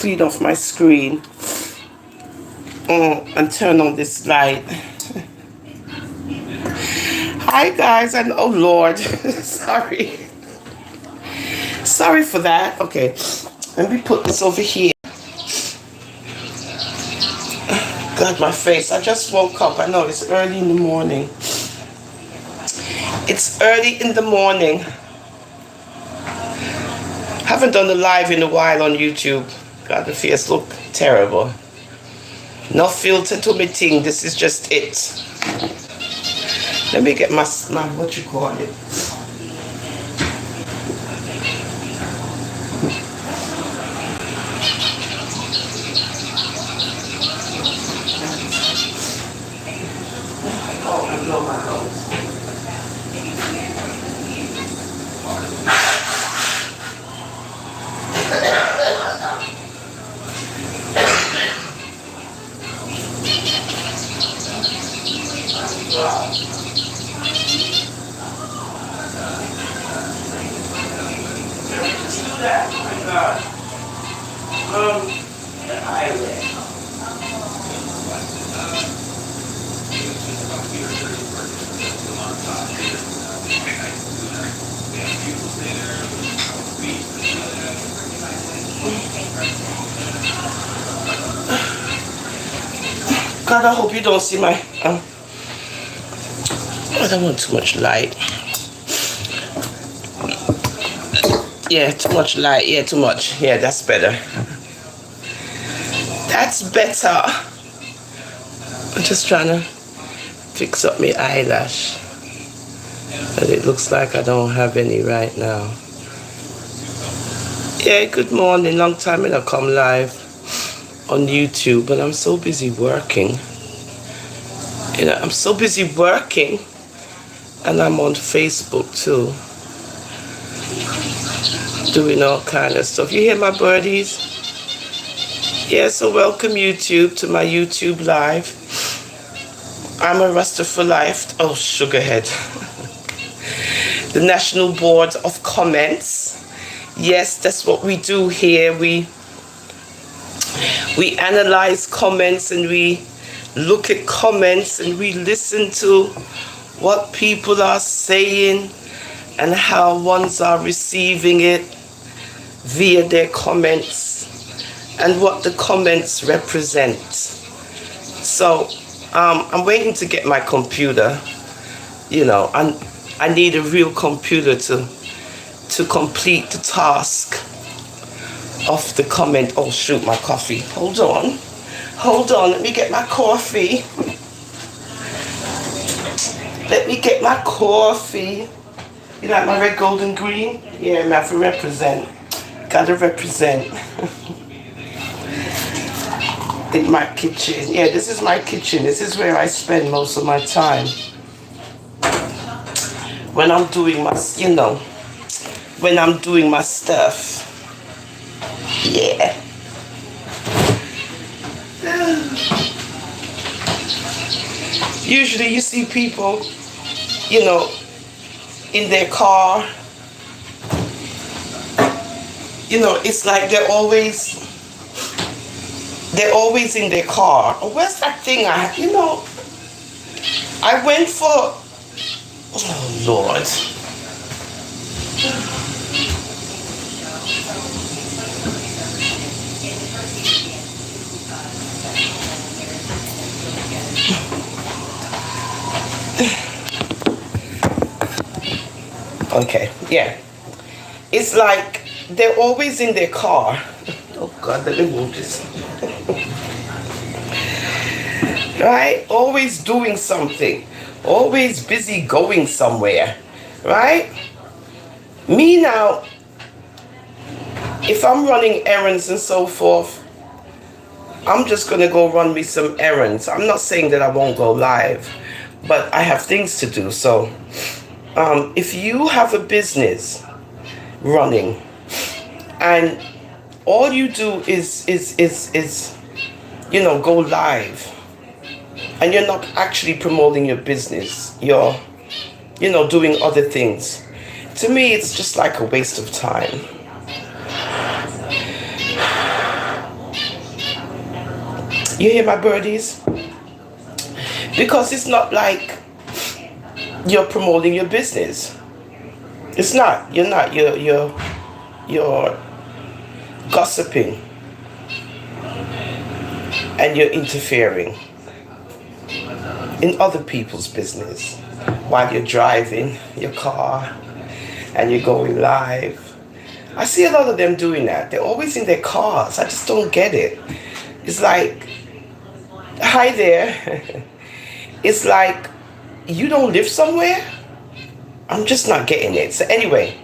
clean off my screen and turn on this light. Hi guys, and oh Lord, sorry. Sorry for that. Okay, let me put this over here. God, my face. I just woke up. I know it's early in the morning. It's early in the morning. Haven't done a live in a while on YouTube. God, the face look terrible. No filter to me thing. This is just it. Let me get my what you call it. Oh, I blow my nose. God, I hope you don't see my I don't want too much light. Yeah, too much light. Yeah, too much. Yeah, that's better. That's better. I'm just trying to fix up my eyelash. But it looks like I don't have any right now. Yeah, good morning. Long time I come live on YouTube, but I'm so busy working. You know, I'm so busy working, and I'm on Facebook too, doing all kind of stuff. You hear my birdies? Yeah, so welcome YouTube to my YouTube live. I'm a Rasta for Life. Oh, Sugarhead. The National Board of Comments. Yes, that's what we do here. We analyze comments, and we look at comments, and we listen to what people are saying and how ones are receiving it via their comments and what the comments represent. So I'm waiting to get my computer. You know, I need a real computer to complete the task of the comment. Oh shoot, my coffee. Hold on, let me get my coffee. Let me get my coffee. You like my red, gold, and green? Yeah, I have to represent. Gotta represent. In my kitchen. Yeah, this is my kitchen. This is where I spend most of my time. When I'm doing my, you know, when I'm doing my stuff. Yeah. Usually you see people, you know, in their car. You know, it's like they're always in their car. Oh, where's that thing I went for, oh Lord. Okay, yeah. It's like they're always in their car. Oh God, let me move this. Right? Always doing something. Always busy going somewhere. Right? Me now, if I'm running errands and so forth, I'm just going to go run me some errands. I'm not saying that I won't go live, but I have things to do. So if you have a business running and all you do is go live, and you're not actually promoting your business, you're doing other things, to me it's just like a waste of time. You hear my birdies? Because it's not like you're promoting your business. It's not. You're not. You're gossiping and you're interfering in other people's business while you're driving your car and you're going live. I see a lot of them doing that. They're always in their cars. I just don't get it. It's like, hi there. It's like, you don't live somewhere? I'm just not getting it. So anyway,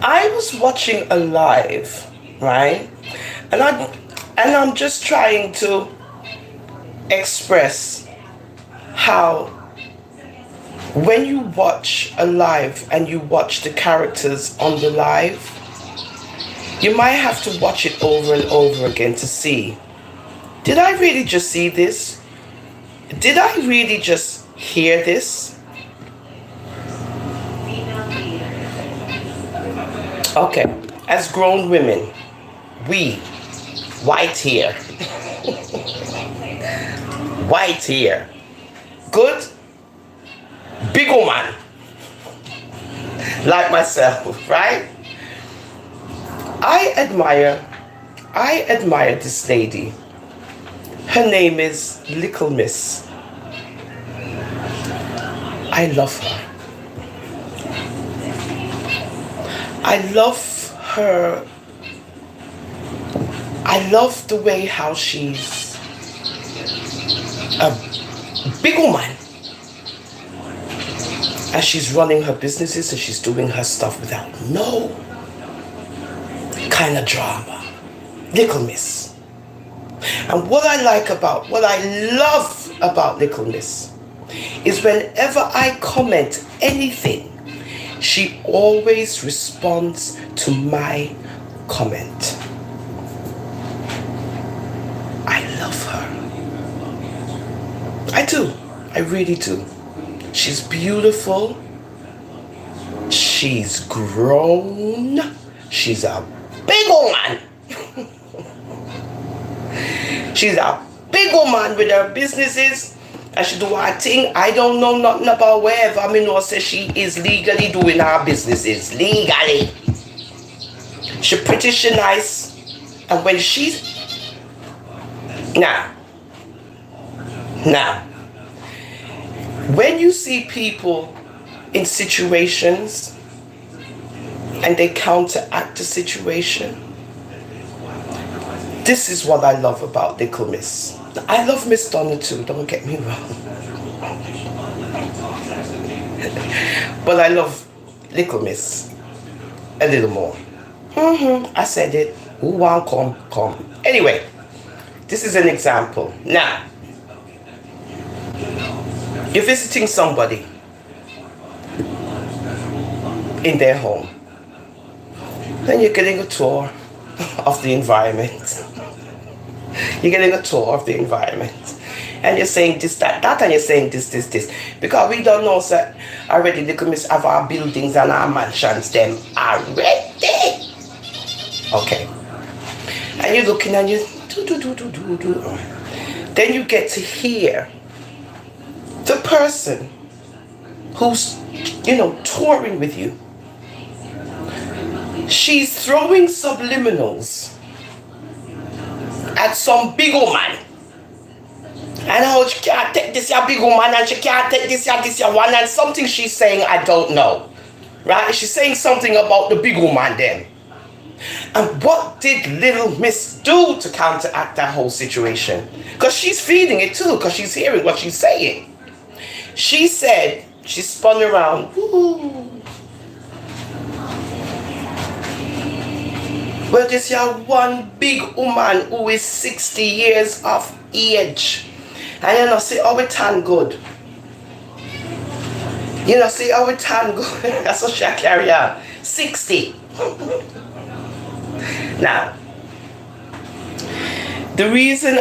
I was watching a live, right? And I'm just trying to express how when you watch a live and you watch the characters on the live, you might have to watch it over and over again to see, did I really just see this? Did I really just hear this? Okay, as grown women, we, white hair, white hair, good, big woman, like myself, right? I admire this lady. Her name is Little Miss. I love her. I love her. I love the way how she's a big woman. And she's running her businesses and she's doing her stuff without no kind of drama. Little Miss. And what I love about Little Miss is whenever I comment anything, she always responds to my comment. I love her. I do. I really do. She's beautiful. She's grown. She's a big woman. She's a big woman with her businesses. And she do her thing. I don't know nothing about wherever. I mean, no, say she is legally doing her businesses. Legally. She pretty, she nice. And when she's... Now. When you see people in situations and they counteract the situation, this is what I love about Little Miss. I love Miss Donna too, don't get me wrong. But I love Little Miss a little more. I said it. Who want come? Anyway, this is an example. Now, you're visiting somebody in their home. Then you're getting a tour of the environment. You're getting a tour of the environment. And you're saying this, that, and you're saying this. Because we don't know, sir, already Little Miss have our buildings and our mansions, them already. Okay. And you're looking and you do. Then you get to hear the person who's, touring with you. She's throwing subliminals at some big woman. And how she can't take this your big woman and she can't take this your one, and something she's saying I don't know. Right? She's saying something about the big woman then. And what did Little Miss do to counteract that whole situation? Because she's feeling it too, because she's hearing what she's saying. She said, she spun around, woo. Well, this your one big woman who is 60 years of age. And see how it turn good. See how it turn good. That's what she carry on. 60. Now, the reason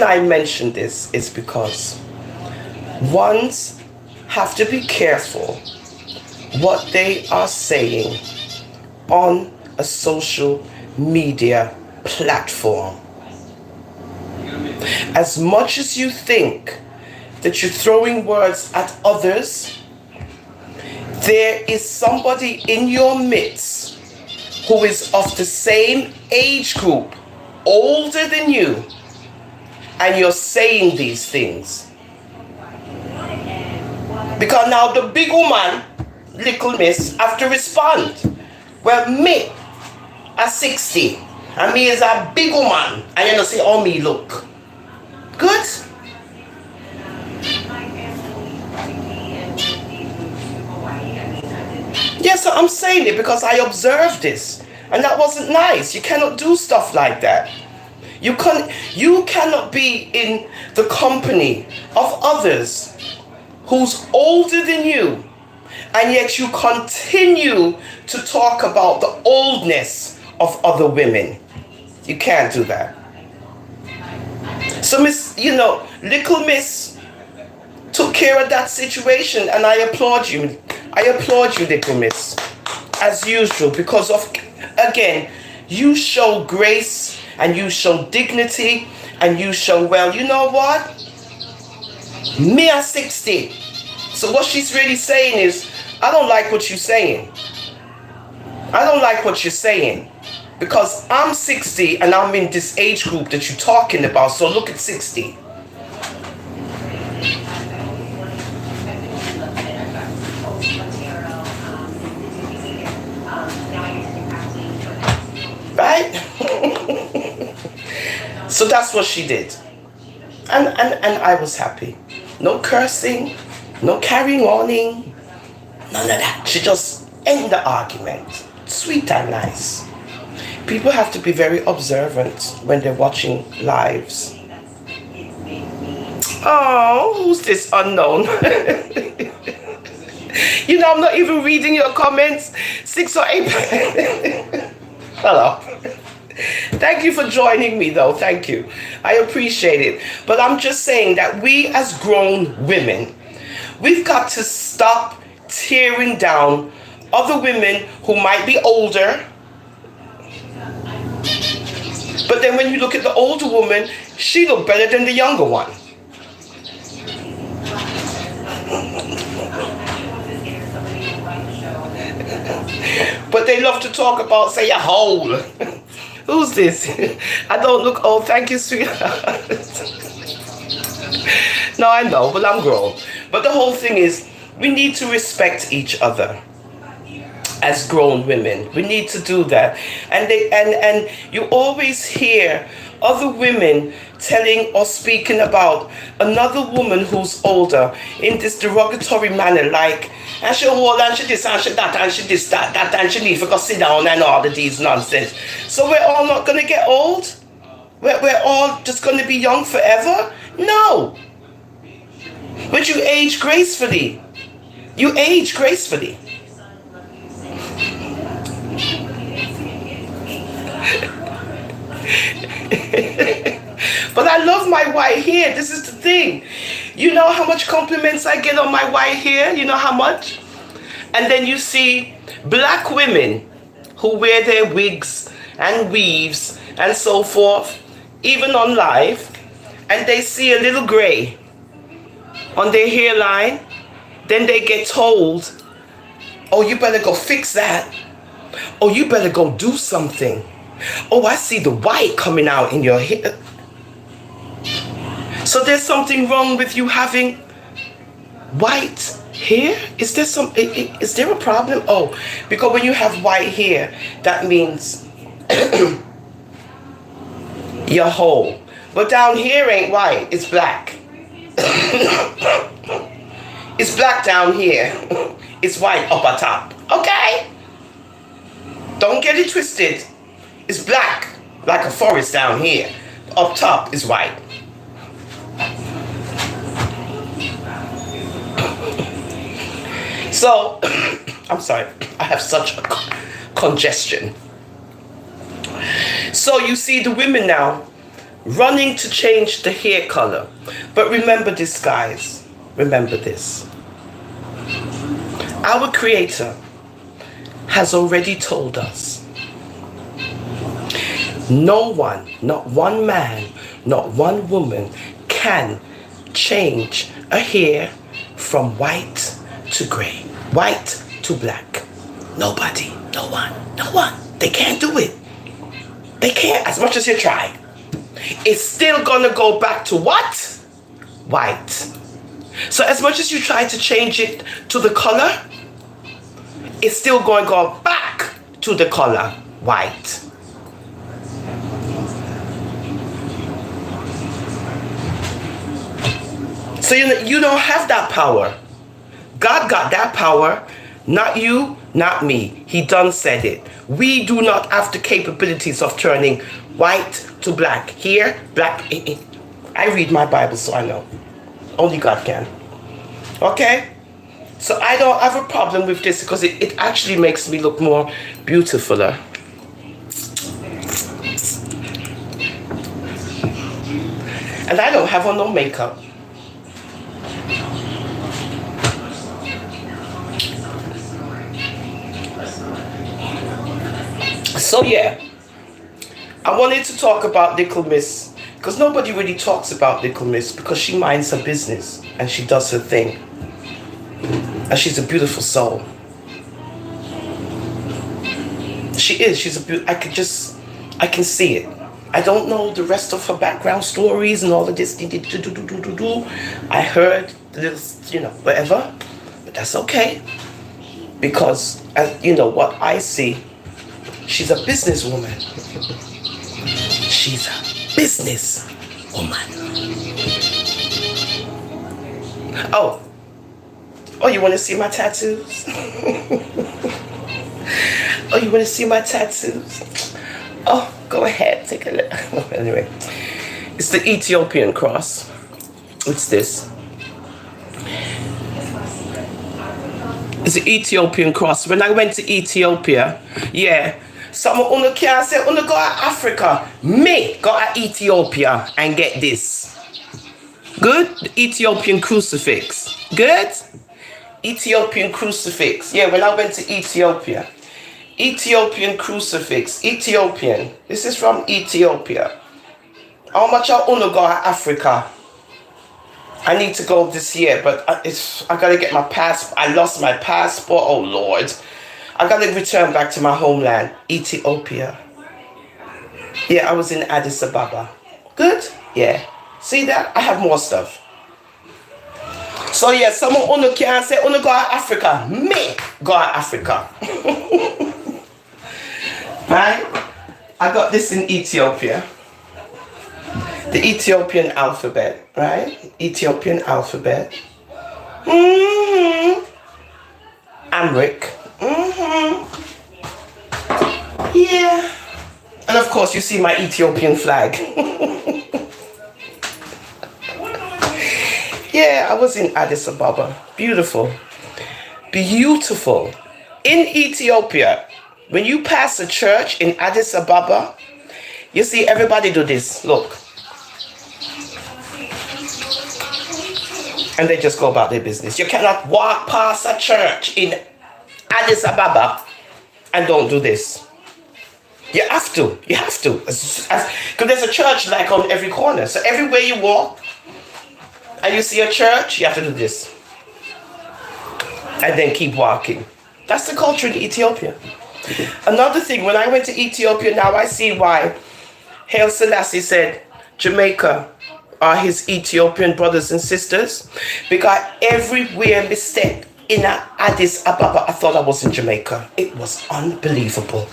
I mention this is because ones have to be careful what they are saying on a social media platform. As much as you think that you're throwing words at others, there is somebody in your midst who is of the same age group, older than you, and you're saying these things. Because now the big woman, little miss, have to respond. Well, me, at 60, and me is a big woman, and you know, see how me look. Good? Yes, I'm saying it because I observed this, and that wasn't nice. You cannot do stuff like that. You cannot be in the company of others who's older than you, and yet you continue to talk about the oldness of other women. You can't do that. So Miss, little Miss took care of that situation, and I applaud you. I applaud you, little Miss, as usual, because of, again, you show grace and you show dignity and you show, well, you know what? Me at 60. So what she's really saying is, I don't like what you're saying. I don't like what you're saying. Because I'm 60 and I'm in this age group that you're talking about. So look at 60. Right? So that's what she did. And I was happy. No cursing, no carrying on, none of that. She just ended the argument. Sweet and nice. People have to be very observant when they're watching lives. Oh, who's this unknown? I'm not even reading your comments. 6 or 8. Hello. Thank you for joining me, though. Thank you. I appreciate it. But I'm just saying that we as grown women, we've got to stop tearing down other women who might be older. But then when you look at the older woman, she looked better than the younger one. But they love to talk about, say, a hole. Who's this? I don't look old. Thank you, sweetheart. No, I know, but I'm grown. But the whole thing is, we need to respect each other. As grown women, we need to do that, and you always hear other women telling or speaking about another woman who's older in this derogatory manner, like, and she hold and she this and she that and she this that and she need to go sit down and all of these nonsense. So we're all not gonna get old. We're all just gonna be young forever. No, but you age gracefully. You age gracefully. But I love my white hair. This is the thing. You know how much compliments I get on my white hair? You know how much? And then you see black women who wear their wigs and weaves and so forth, even on live, and they see a little gray on their hairline. Then they get told, oh, you better go fix that. Oh, you better go do something. Oh, I see the white coming out in your hair. So there's something wrong with you having white hair? Is there a problem? Oh, because when you have white hair, that means you're whole. But down here ain't white, it's black. It's black down here. It's white up at top. Okay? Don't get it twisted. It's black, like a forest down here. Up top is white. So, I'm sorry, I have such a congestion. So you see the women now running to change the hair color. But remember this, guys. Remember this. Our Creator has already told us No one, not one man, not one woman can change a hair from white to gray, white to black. Nobody, no one, no one. They can't do it. They can't, as much as you try. It's still gonna go back to what? White. So as much as you try to change it to the color, it's still going to go back to the color white. So you don't have that power. God got that power, not you, not me. He done said it. We do not have the capabilities of turning white to black. Here, black. I read my Bible, so I know. Only God can. Okay? So I don't have a problem with this because it actually makes me look more beautifuler. And I don't have on no makeup. So yeah, I wanted to talk about Little Miss because nobody really talks about Little Miss because she minds her business and she does her thing. And she's a beautiful soul. She is. She's a I can see it. I don't know the rest of her background stories and all of this. I heard little, whatever, but that's okay. Because, what I see, she's a businesswoman. She's a businesswoman. Oh, you want to see my tattoos? Oh, you want to see my tattoos? Oh, go ahead, take a look. Anyway, it's the Ethiopian cross. What's this? It's the Ethiopian cross. When I went to Ethiopia, someone can't say, go to Africa. Me go to Ethiopia and get this. Good? The Ethiopian crucifix. Good? Ethiopian crucifix. Yeah, when I went to Ethiopia. Ethiopian crucifix. Ethiopian. This is from Ethiopia. How much I want to go to Africa? I need to go this year, but I gotta get my passport. I lost my passport. Oh Lord. I gotta return back to my homeland, Ethiopia. Yeah, I was in Addis Ababa. Good? Yeah. See that? I have more stuff. So yeah, someone can say, go to Africa. Me go to Africa. Right? I got this in Ethiopia. The Ethiopian alphabet, right? Ethiopian alphabet. Amrik. Yeah. And of course, you see my Ethiopian flag. Yeah, I was in Addis Ababa. Beautiful. Beautiful. In Ethiopia, when you pass a church in Addis Ababa, you see everybody do this. Look. And they just go about their business. You cannot walk past a church in Addis Ababa and don't do this. You have to. You have to. Because there's a church like on every corner. So everywhere you walk and you see a church, you have to do this. And then keep walking. That's the culture in Ethiopia. Another thing, when I went to Ethiopia, now I see why Haile Selassie said Jamaica are his Ethiopian brothers and sisters, because everywhere we stepped in Addis Ababa, I thought I was in Jamaica. It was unbelievable.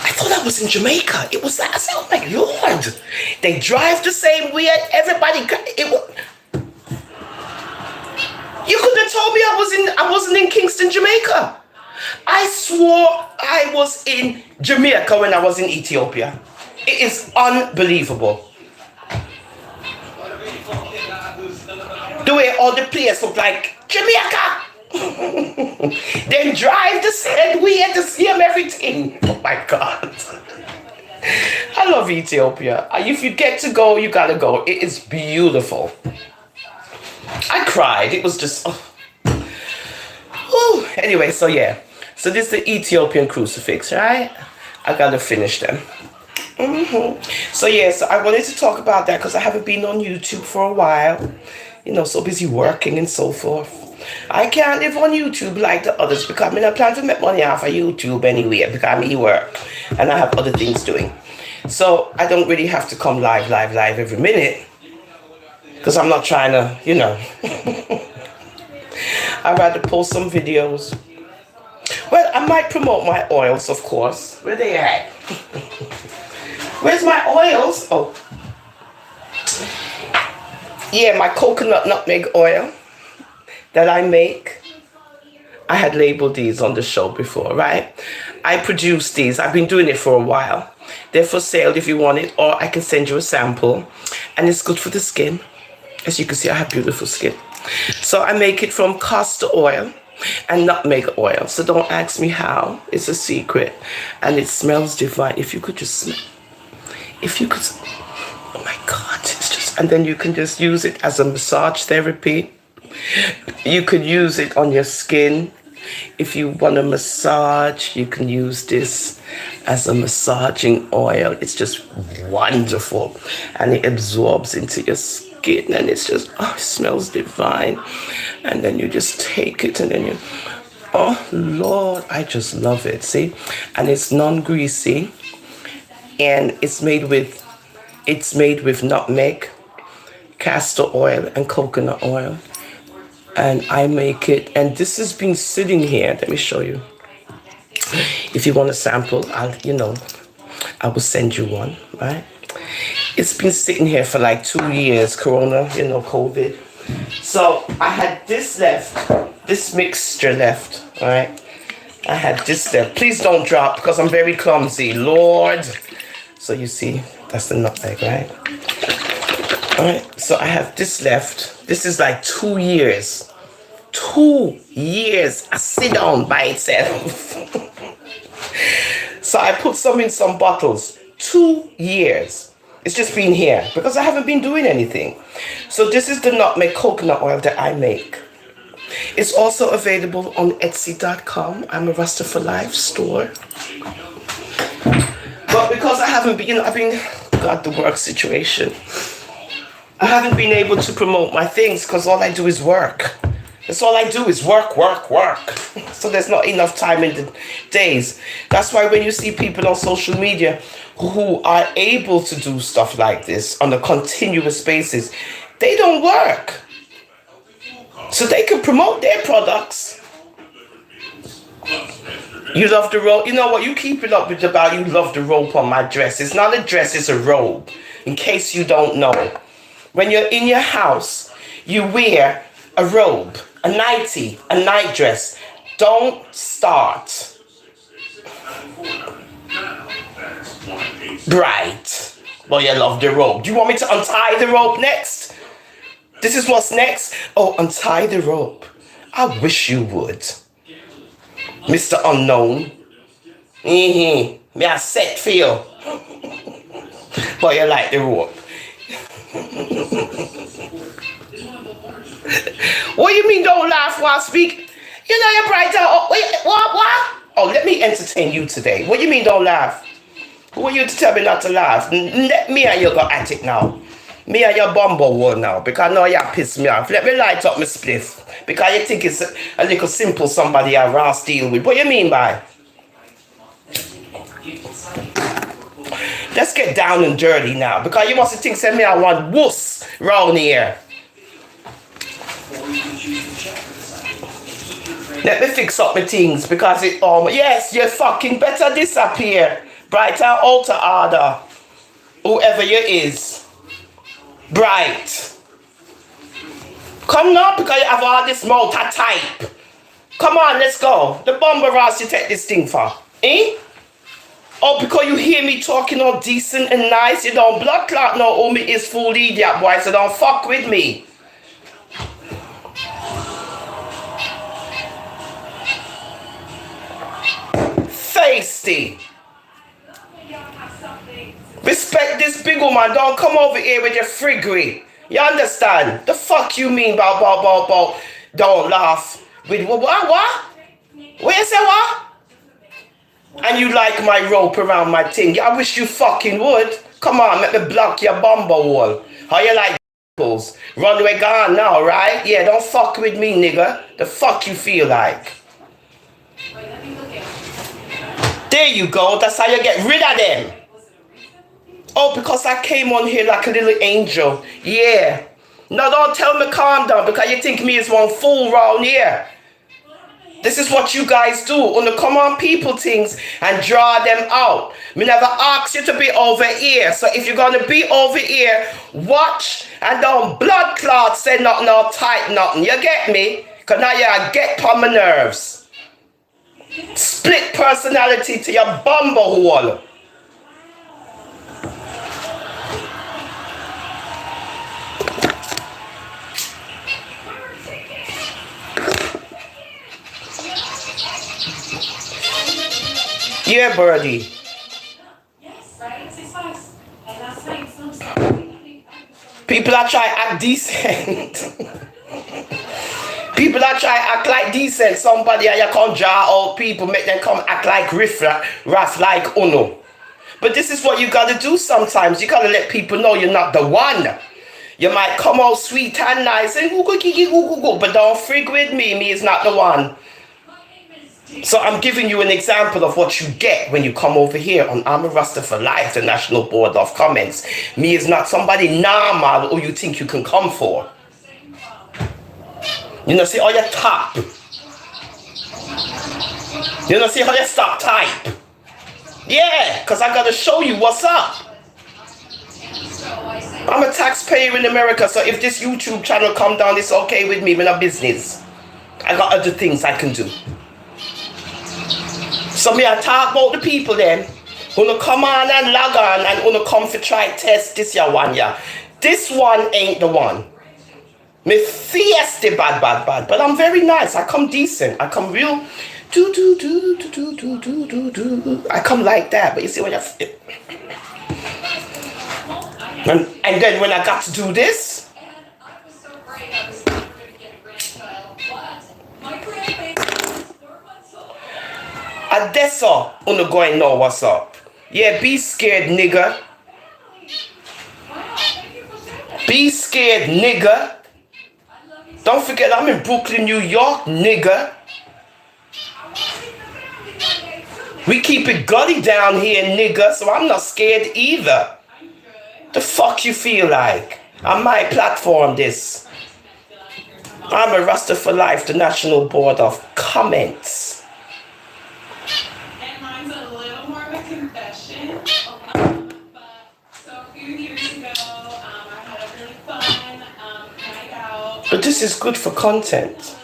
I thought I was in Jamaica. It was like, I said, oh my Lord, they drive the same way. Everybody, you could have told me I wasn't in Kingston, Jamaica. I swore I was in Jamaica when I was in Ethiopia. It is unbelievable. The way all the players look like Jamaica. Then drive the same way to see them everything. Oh my God. I love Ethiopia. If you get to go, you gotta go. It is beautiful. I cried. It was just... Anyway, so yeah. So this is the Ethiopian crucifix, right? I gotta finish them. So yes, I wanted to talk about that because I haven't been on YouTube for a while. You know, so busy working and so forth. I can't live on YouTube like the others because I plan to make money off of YouTube anyway because I work and I have other things doing. So I don't really have to come live every minute because I'm not trying to, you know. I'd rather post some videos. Well, I might promote my oils, of course. Where they at? Where's my oils? Oh. Yeah, my coconut nutmeg oil that I make. I had labeled these on the show before, right? I produce these. I've been doing it for a while. They're for sale if you want it, or I can send you a sample. And it's good for the skin. As you can see, I have beautiful skin. So I make it from castor oil and nutmeg oil. So don't ask me how. It's a secret. And it smells divine. If you could just smell. If you could. Oh my God. It's just. And then you can just use it as a massage therapy. You could use it on your skin. If you want a massage, you can use this as a massaging oil. It's just wonderful. And it absorbs into your skin. And it's just, oh, it smells divine. And then you just take it and then you, oh, Lord, I just love it. See? And it's non-greasy. And it's made with nutmeg, castor oil, and coconut oil. And I make it, and this has been sitting here. Let me show you. If you want a sample, I will send you one, right? It's been sitting here for like 2 years, Corona, COVID. So I had this left, this mixture left, all right? I had this left. Please don't drop because I'm very clumsy, Lord. So you see, that's the nutmeg, right? All right, so I have this left. This is like 2 years. 2 years. I sit down by itself. So I put some in some bottles. 2 years. It's just been here because I haven't been doing anything. So this is the nutmeg coconut oil that I make. It's also available on Etsy.com. I'm a Rasta for Life store. But because I haven't been, got the work situation. I haven't been able to promote my things because all I do is work. That's all I do is work. So there's not enough time in the days. That's why when you see people on social media who are able to do stuff like this on a continuous basis, they don't work. So they can promote their products. You love the rope. You know what? You keep it up with about you love the rope on my dress. It's not a dress, it's a robe. In case you don't know. When you're in your house, you wear a robe, a nightie, a nightdress. Don't start bright. Well, you love the robe. Do you want me to untie the rope next? This is what's next? Oh, untie the rope. I wish you would. Mr. Unknown. Me I set for you. But you like the rope. What you mean don't laugh while I speak? You know you're bright out. Oh, wait, what? Oh, let me entertain you today. What you mean don't laugh? Who are you to tell me not to laugh? Let me and you go at it now. Me and your bumble one now. Because now you piss me off. Let me light up my spliff. Because you think it's a little simple somebody I Ross deal with. What you mean by? Let's get down and dirty now. Because you must think send me I want wuss round here. Let me fix up my things because it yes, you fucking better disappear. Brighter altar order. Whoever you is. Bright. Come now because you have all this mouth to type. Come on, let's go. The bomber Ross you take this thing for. Eh? Oh, because you hear me talking all decent and nice, you don't blood clot no who me is full idiot boy, so don't fuck with me. Feisty. Respect this big woman, don't come over here with your friggery. You understand? The fuck you mean bow. Don't laugh. With what? What you say what? And you like my rope around my thing. I wish you fucking would. Come on, let me block your bumble wall. How you like apples? Runway gone now, right? Yeah, don't fuck with me, nigga. The fuck you feel like. There you go. That's how you get rid of them. Oh, because I came on here like a little angel. Yeah. No, don't tell me calm down because you think me is one fool round here. This is what you guys do on the come on people things and draw them out. Me never ask you to be over here. So if you're going to be over here, watch and don't blood clot say nothing or type nothing. You get me? Because now you get on my nerves. Split personality to your bumble hole. Yeah, birdie. People are trying to act decent. People are trying to act like decent. Somebody and you can't draw out people, make them come act like riff-raff like Uno. But this is what you gotta do sometimes. You gotta let people know you're not the one. You might come out sweet and nice and but don't frig with me. Me is not the one. So I'm giving you an example of what you get when you come over here on I'm a Rasta for Life, the National Board of Comments. Me is not somebody normal who you think you can come for. You know, see how you tap. You know, see how you stop type. Yeah, because I got to show you what's up. I'm a taxpayer in America, so if this YouTube channel come down, it's okay with me. I'm not business. I got other things I can do. So me I talk about the people then who come on and log on and who come for try test this ya one ya. This one ain't the one. Me fierce the bad, but I'm very nice. I come decent. I come real I come like that, but you see what I and then when I got to do this, that's all. Uno going know what's up. Yeah, be scared, nigga. Be scared, nigga. Don't forget I'm in Brooklyn, New York, nigga. We keep it gully down here, nigga, so I'm not scared either. The fuck you feel like? On my platform, this. I'm a Rasta for Life, the National Board of Comments. But this is good for content.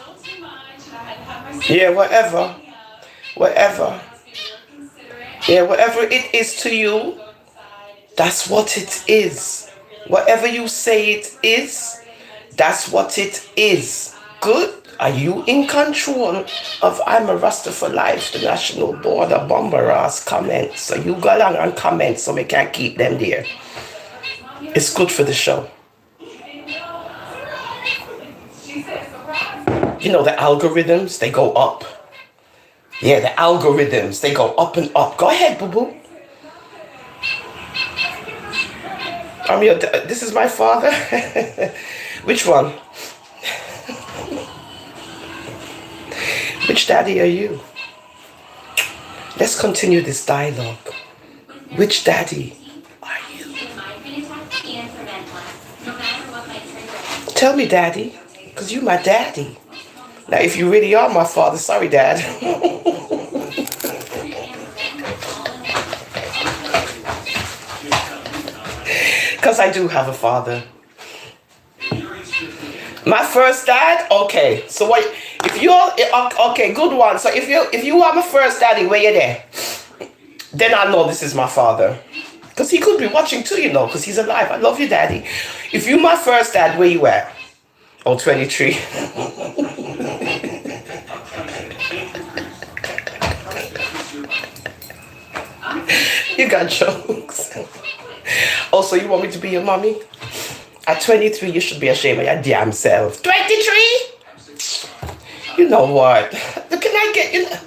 Yeah, whatever. Yeah, whatever it is to you, that's what it is. Whatever you say it is, that's what it is. Good? Are you in control of I'm a Rasta for Life, the National Board of Bomberas comments? So you go along and comment so we can keep them there. It's good for the show. You know the algorithms, they go up. Yeah, the algorithms, they go up and up. Go ahead, boo-boo. This is my father. Which one? Which daddy are you? Let's continue this dialogue. Which daddy are you? Tell me, daddy, because you my daddy. Now, if you really are my father, sorry, Dad. Because I do have a father. My first dad? Okay. So what, if you're, okay, good one. So if you are my first daddy, where you there? Then I know this is my father. Because he could be watching too, you know, because he's alive. I love you, daddy. If you my first dad, where you at? Oh, 23. You got jokes. Also, you want me to be your mommy? At 23, you should be ashamed of your damn self. 23? You know what? Can I get,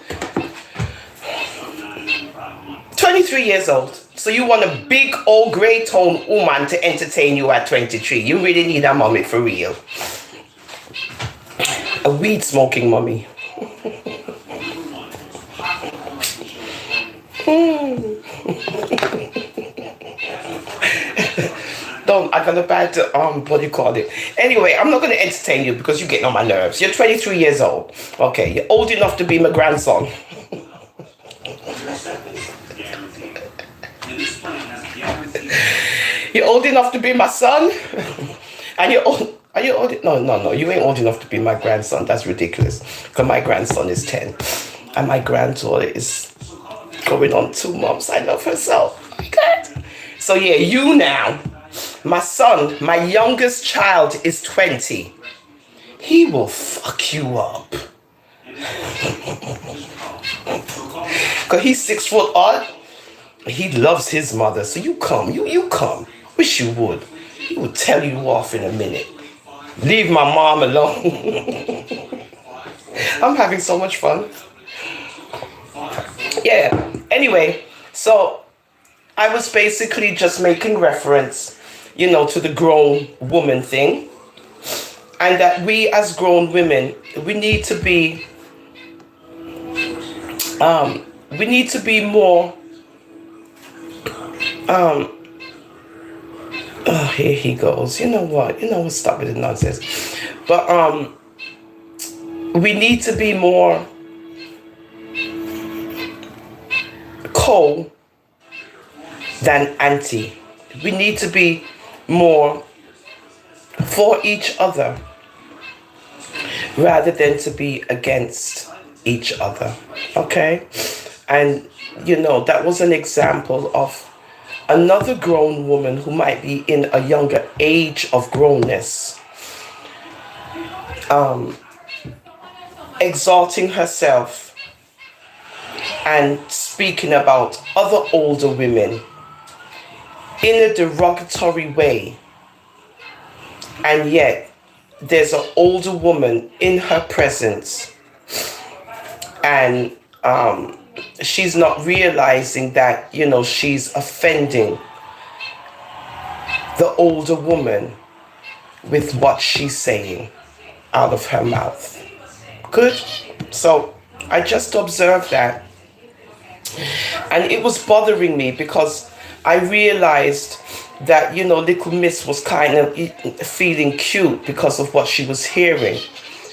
23 years old. So you want a big old grey tone woman to entertain you at 23. You really need a mommy for real. A weed smoking mommy. Don't, I got a bad, what do you call it? Anyway, I'm not going to entertain you because you're getting on my nerves. You're 23 years old. Okay, you're old enough to be my grandson. You're old enough to be my son. And you're old. Are you old? No. You ain't old enough to be my grandson. That's ridiculous. Because my grandson is 10. And my granddaughter is going on 2 months. I love her so. Oh my God. So yeah, you now. My son, my youngest child is 20. He will fuck you up. Because he's 6 foot odd. He loves his mother. So you come. You come. Wish you would. He would tell you off in a minute. Leave my mom alone. I'm having so much fun. Yeah. Anyway, so I was basically just making reference, to the grown woman thing. And that we as grown women, we need to be more, oh, here he goes. You know what, stop with the nonsense. But we need to be more co than anti. We need to be more for each other rather than to be against each other. Okay? And that was an example of another grown woman who might be in a younger age of grownness, exalting herself and speaking about other older women in a derogatory way. And yet there's an older woman in her presence, and she's not realizing that, she's offending the older woman with what she's saying out of her mouth. Good? So I just observed that. And it was bothering me because I realized that, Little Miss was kind of feeling cute because of what she was hearing.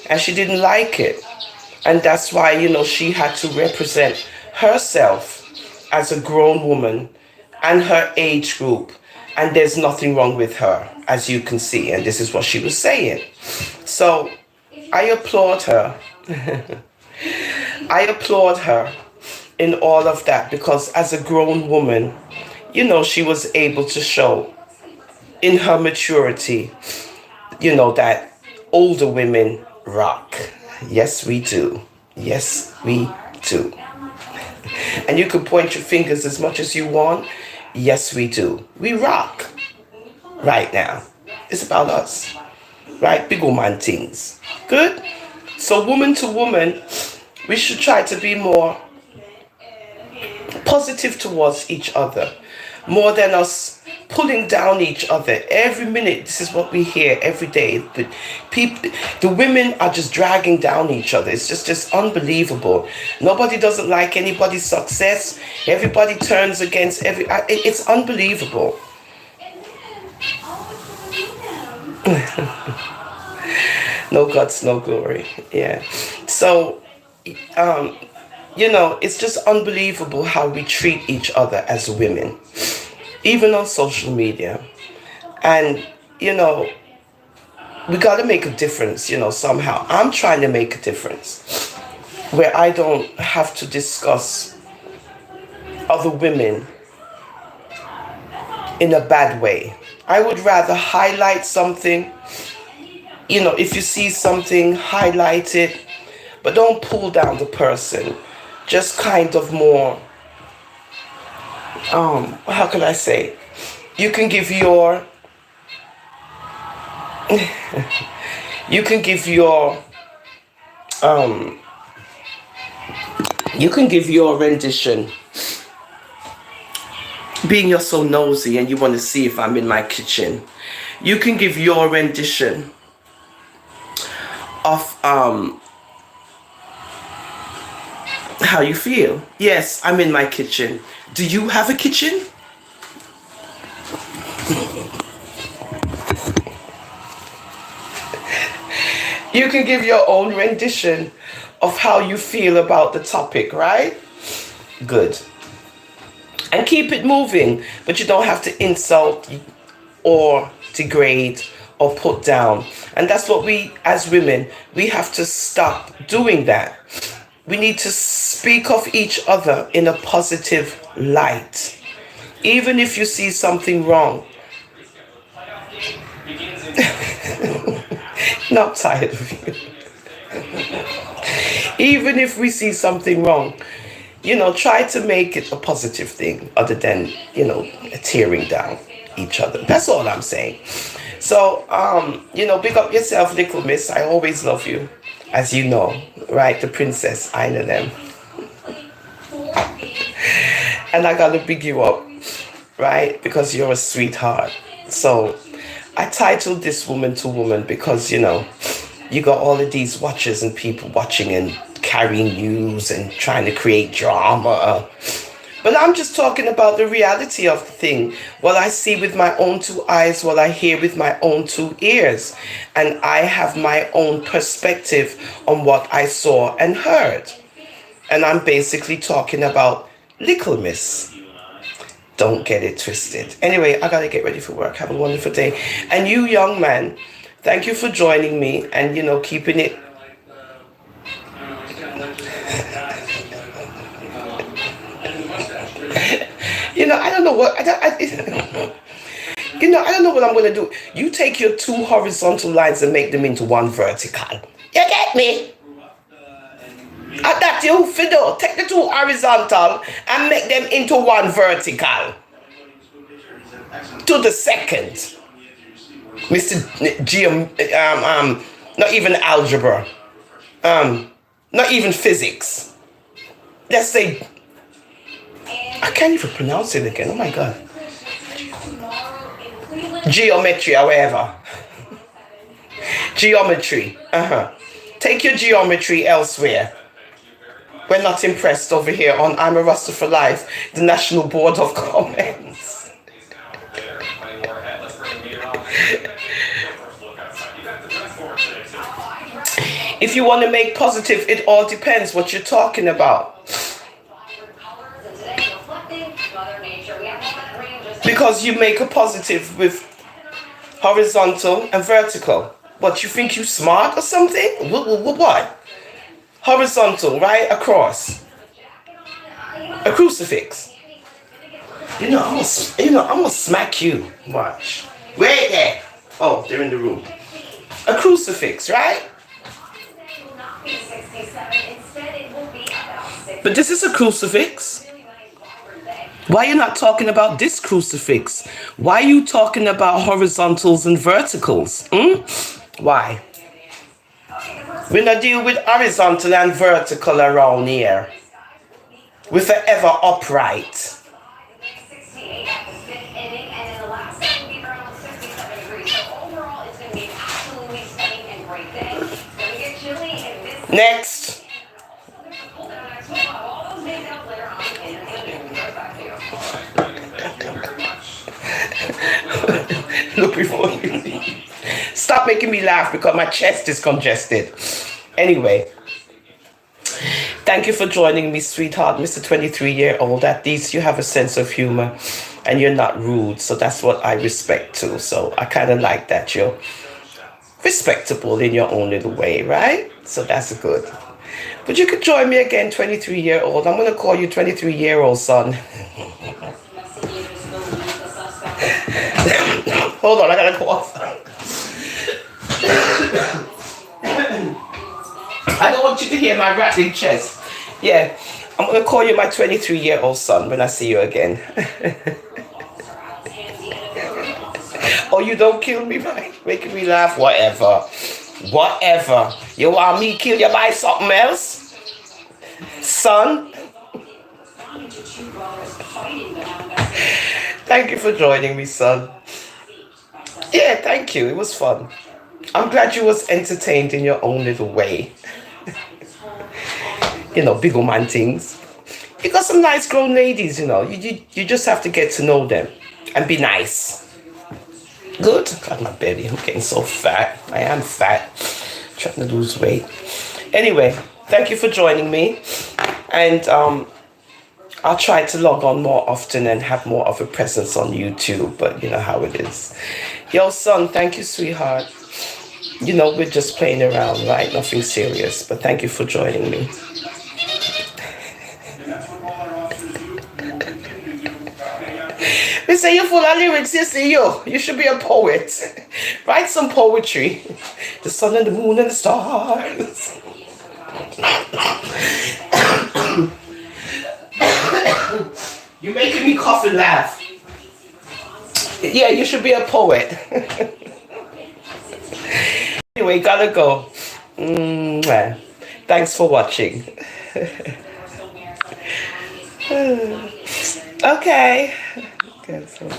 And she didn't like it. And that's why, she had to represent herself as a grown woman and her age group. And there's nothing wrong with her, as you can see. And this is what she was saying. So I applaud her. I applaud her in all of that, because as a grown woman, she was able to show in her maturity, that older women rock. Yes, we do. Yes, we do. And you can point your fingers as much as you want. Yes, we do. We rock right now. It's about us. Right? Big old man things. Good? So woman to woman, we should try to be more positive towards each other, more than us pulling down each other. Every minute, this is what we hear every day. The women are just dragging down each other. It's just unbelievable. Nobody doesn't like anybody's success. Everybody turns against it's unbelievable. No guts, no glory. Yeah. So, it's just unbelievable how we treat each other as women, even on social media. And, we got to make a difference, somehow. I'm trying to make a difference where I don't have to discuss other women in a bad way. I would rather highlight something. If you see something, highlight it, but don't pull down the person. Just kind of more, how can I say? You can give your, you can give your rendition being you're so nosy and you want to see if I'm in my kitchen, you can give your rendition of how you feel. Yes, I'm in my kitchen. Do you have a kitchen? You can give your own rendition of how you feel about the topic, right? Good. And keep it moving, but you don't have to insult or degrade or put down. And that's what we, as women, we have to stop doing that. We need to speak of each other in a positive light. Even if you see something wrong. Not tired of you. Even if we see something wrong, try to make it a positive thing other than, tearing down each other. That's all I'm saying. So, big up yourself, little miss. I always love you, as you know, right? The princess, I know them. And I gotta big you up, right? Because you're a sweetheart. So, I titled this Woman to Woman because, you got all of these watchers and people watching and carrying news and trying to create drama. But I'm just talking about the reality of the thing. What I see with my own two eyes, what I hear with my own two ears. And I have my own perspective on what I saw and heard. And I'm basically talking about Little Miss. Don't get it twisted. Anyway, I gotta get ready for work. Have a wonderful day. And you, young man, thank you for joining me and, keeping it. I don't know what, I don't know what I'm going to do. You take your two horizontal lines and make them into one vertical. You get me? At that you, Fido, take the two horizontal and make them into one vertical. To the second. Mr. Not even algebra. Not even physics. Let's say, I can't even pronounce it again. Oh my God. Geometry or whatever. Geometry. Take your geometry elsewhere. We're not impressed over here on I'm a Rasta for Life, the National Board of Comments. If you want to make positive, it all depends what you're talking about. Because you make a positive with horizontal and vertical. What, you think you smart or something? What? Horizontal, right across. A crucifix. I'm gonna smack you. Watch. Wait there. Oh, they're in the room. A crucifix, right? But this is a crucifix. Why are you not talking about this crucifix? Why are you talking about horizontals and verticals? Why? We not deal with horizontal and vertical around here. We're forever upright. Next. Look before you leave. Stop making me laugh because my chest is congested. Anyway, thank you for joining me, sweetheart, Mr. 23-year-old. At least you have a sense of humor and you're not rude. So that's what I respect too. So I kind of like that you're respectable in your own little way, right? So that's good. But you could join me again, 23-year-old. I'm going to call you 23-year-old son. Hold on, I gotta cough. I don't want you to hear my rattling chest. Yeah, I'm gonna call you my 23-year-old son when I see you again. Oh, you don't kill me by making me laugh? Whatever. You want me to kill you by something else? Son? Thank you for joining me, son. Yeah, thank you. It was fun. I'm glad you was entertained in your own little way. Big old man things. You got some nice grown ladies, You just have to get to know them and be nice. Good. God, my belly. I'm getting so fat. I am fat. Trying to lose weight. Anyway, thank you for joining me. And I'll try to log on more often and have more of a presence on YouTube, but you know how it is. Yo, son, thank you, sweetheart. We're just playing around, right? Nothing serious, but thank you for joining me. We say you're full of lyrics, you see you should be a poet. Write some poetry. The sun and the moon and the stars. You're making me cough and laugh. Yeah, you should be a poet. Anyway, gotta go. Thanks for watching. Okay. Okay, so.